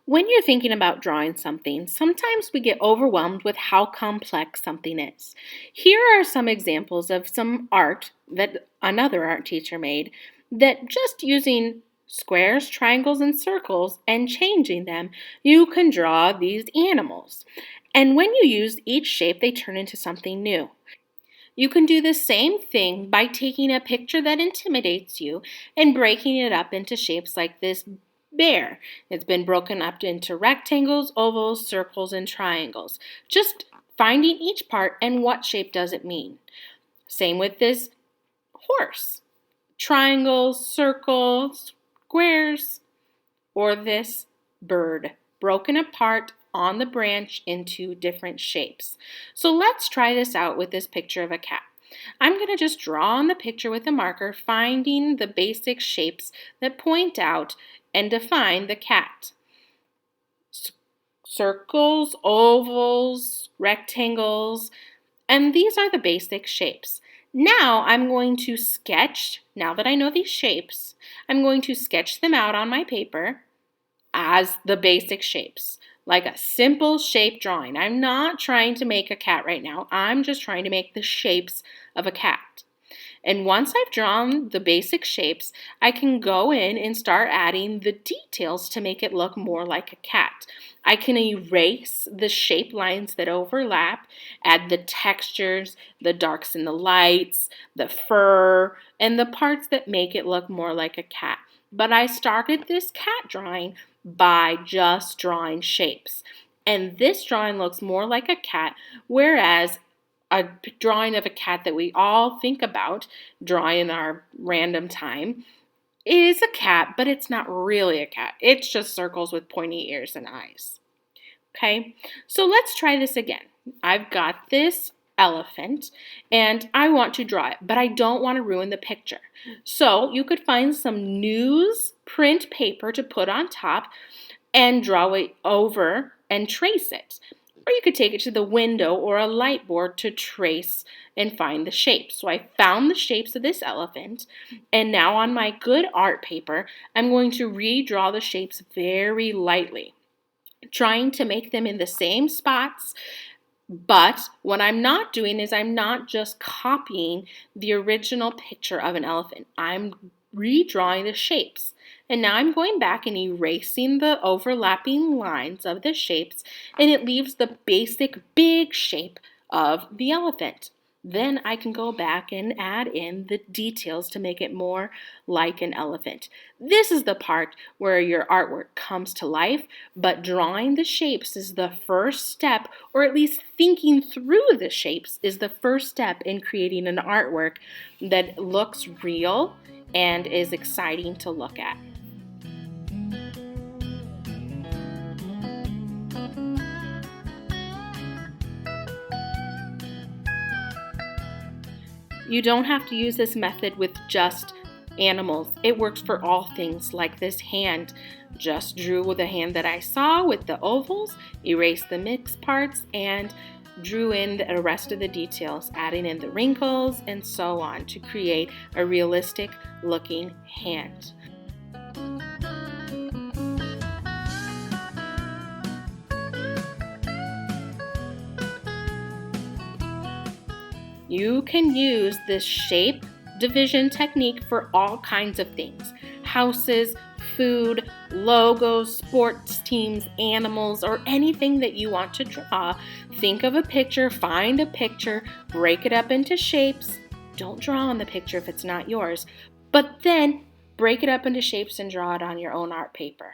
When you're thinking about drawing something, sometimes we get overwhelmed with how complex something is. Here are some examples of some art that another art teacher made that just using squares, triangles, and circles and changing them, you can draw these animals. And when you use each shape, they turn into something new. You can do the same thing by taking a picture that intimidates you and breaking it up into shapes like this bear. It's been broken up into rectangles, ovals, circles, and triangles. Just finding each part and what shape does it mean. Same with this horse. Triangles, circles, squares, or this bird, broken apart on the branch into different shapes. So let's try this out with this picture of a cat. I'm going to just draw on the picture with a marker, finding the basic shapes that point out and define the cat. Circles, ovals, rectangles, and these are the basic shapes. Now I'm going to sketch, now that I know these shapes, I'm going to sketch them out on my paper as the basic shapes, like a simple shape drawing. I'm not trying to make a cat right now. I'm just trying to make the shapes of a cat. And once I've drawn the basic shapes, I can go in and start adding the details to make it look more like a cat. I can erase the shape lines that overlap, add the textures, the darks and the lights, the fur, and the parts that make it look more like a cat. But I started this cat drawing by just drawing shapes. And this drawing looks more like a cat, whereas a drawing of a cat that we all think about drawing in our random time is a cat, but it's not really a cat. It's just circles with pointy ears and eyes. Okay, so let's try this again. I've got this elephant and I want to draw it, but I don't want to ruin the picture. So you could find some newsprint paper to put on top and draw it over and trace it. Or you could take it to the window or a light board to trace and find the shapes. So I found the shapes of this elephant, and now on my good art paper, I'm going to redraw the shapes very lightly, trying to make them in the same spots. But what I'm not doing is I'm not just copying the original picture of an elephant. I'm redrawing the shapes. And now I'm going back and erasing the overlapping lines of the shapes, and it leaves the basic big shape of the elephant. Then I can go back and add in the details to make it more like an elephant. This is the part where your artwork comes to life, but drawing the shapes is the first step, or at least thinking through the shapes is the first step in creating an artwork that looks real and is exciting to look at. You don't have to use this method with just animals. It works for all things, like this hand. Just drew with the hand that I saw with the ovals, erased the mixed parts, and drew in the rest of the details, adding in the wrinkles and so on to create a realistic looking hand. You can use this shape division technique for all kinds of things: houses, food, logos, sports teams, animals, or anything that you want to draw. Think of a picture, find a picture, break it up into shapes. Don't draw on the picture if it's not yours, but then break it up into shapes and draw it on your own art paper.